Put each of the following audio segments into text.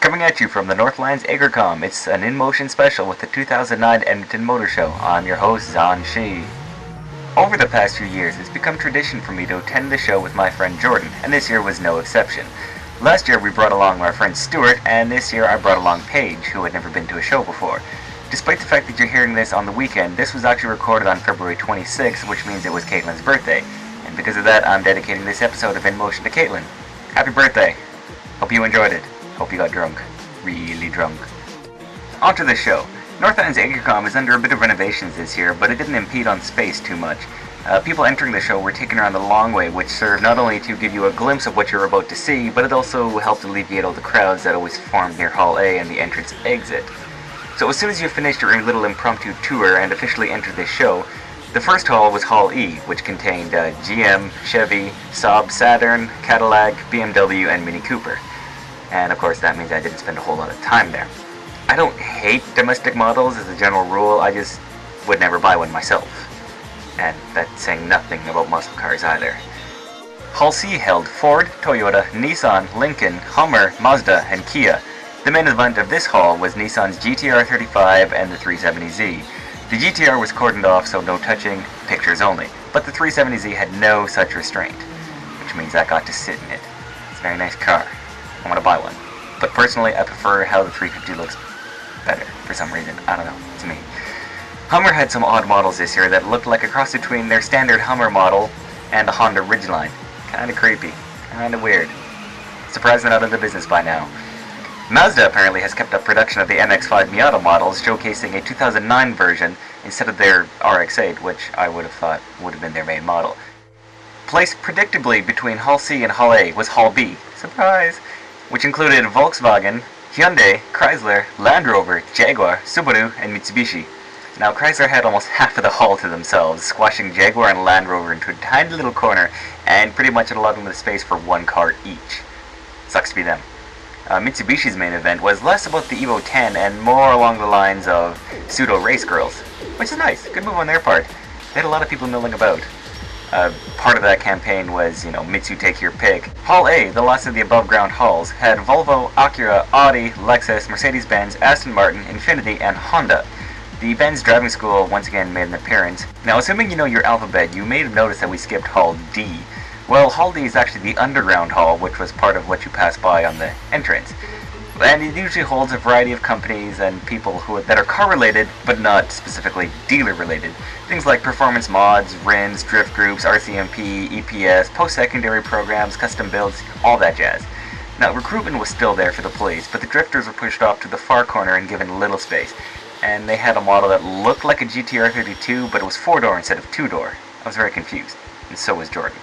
Coming at you from the Northlands Agricom, it's an InMotion special with the 2009 Edmonton Motor Show. I'm your host, Zhan. Over the past few years, it's become tradition for me to attend the show with my friend Jordan, and this year was no exception. Last year we brought along my friend Stuart, and this year I brought along Paige, who had never been to a show before. Despite the fact that you're hearing this on the weekend, this was actually recorded on February 26th, which means it was Caitlin's birthday. And because of that, I'm dedicating this episode of InMotion to Caitlin. Happy birthday! Hope you enjoyed it. Hope you got drunk. Really drunk. On to the show. Northlands Agricom is under a bit of renovations this year, but it didn't impede on space too much. People entering the show were taken around the long way, which served not only to give you a glimpse of what you're about to see, but it also helped alleviate all the crowds that always formed near Hall A and the entrance exit. So as soon as you finished your little impromptu tour and officially entered the show, the first hall was Hall E, which contained GM, Chevy, Saab, Saturn, Cadillac, BMW, and Mini Cooper. And of course that means I didn't spend a whole lot of time there. I don't hate domestic models as a general rule, I just would never buy one myself. And that's saying nothing about muscle cars either. Hall C held Ford, Toyota, Nissan, Lincoln, Hummer, Mazda, and Kia. The main event of this hall was Nissan's GTR 35 and the 370Z. The GTR was cordoned off, so no touching, pictures only. But the 370Z had no such restraint, which means I got to sit in it. It's a very nice car. I want to buy one. But personally, I prefer how the 350 looks better, for some reason. I don't know, it's me. Hummer had some odd models this year that looked like a cross between their standard Hummer model and a Honda Ridgeline. Kinda creepy. Kinda weird. Surprised they're not in the business by now. Mazda apparently has kept up production of the MX-5 Miata models, showcasing a 2009 version instead of their RX-8, which I would have thought would have been their main model. Placed predictably between Hall C and Hall A was Hall B. Surprise! Which included Volkswagen, Hyundai, Chrysler, Land Rover, Jaguar, Subaru, and Mitsubishi. Now Chrysler had almost half of the hall to themselves, squashing Jaguar and Land Rover into a tiny little corner and pretty much allowing the space for one car each. Sucks to be them. Mitsubishi's main event was less about the Evo 10 and more along the lines of pseudo race girls, which is nice. Good move on their part. They had a lot of people milling about. Part of that campaign was, Mitsu take your pick. Hall A, the last of the above-ground halls, had Volvo, Acura, Audi, Lexus, Mercedes-Benz, Aston Martin, Infiniti, and Honda. The Benz driving school once again made an appearance. Now, assuming you know your alphabet, you may have noticed that we skipped Hall D. Well, Hall D is actually the underground hall, which was part of what you pass by on the entrance. And it usually holds a variety of companies and people that are car-related, but not specifically dealer-related. Things like performance mods, rims, drift groups, RCMP, EPS, post-secondary programs, custom builds, all that jazz. Now, recruitment was still there for the police, but the drifters were pushed off to the far corner and given little space. And they had a model that looked like a GTR 32, but it was 4-door instead of 2-door. I was very confused, and so was Jordan.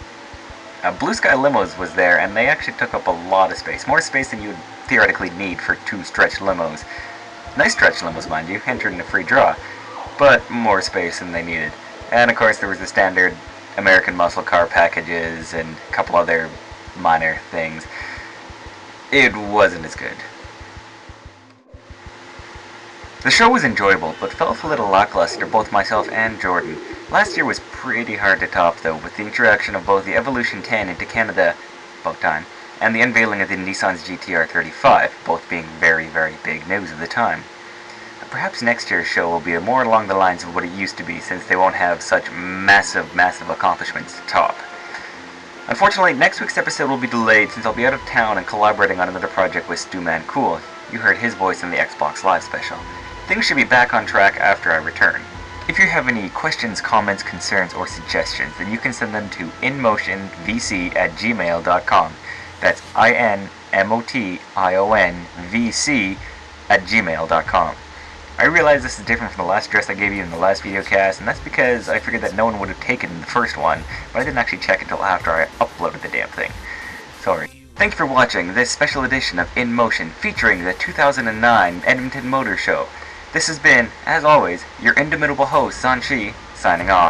Blue Sky Limos was there, and they actually took up a lot of space. More space than you would theoretically need for 2 stretch limos. Nice stretch limos, mind you, entered in a free draw, but more space than they needed. And of course there was the standard American muscle car packages and a couple other minor things. It wasn't as good. The show was enjoyable, but felt a little lackluster, both myself and Jordan. Last year was pretty hard to top though, with the introduction of both the Evolution 10 into Canada, about time, and the unveiling of the Nissan's GTR 35, both being very, very big news at the time. Perhaps next year's show will be more along the lines of what it used to be, since they won't have such massive accomplishments to top. Unfortunately, next week's episode will be delayed since I'll be out of town and collaborating on another project with StuManCool. You heard his voice in the Xbox Live special. Things should be back on track after I return. If you have any questions, comments, concerns, or suggestions, then you can send them to InMotionVC@gmail.com. That's InMotionVC@gmail.com. I realize this is different from the last address I gave you in the last video cast, and that's because I figured that no one would have taken the first one, but I didn't actually check until after I uploaded the damn thing. Sorry. Thank you for watching this special edition of InMotion featuring the 2009 Edmonton Motor Show. This has been, as always, your indomitable host, Zhan, signing off.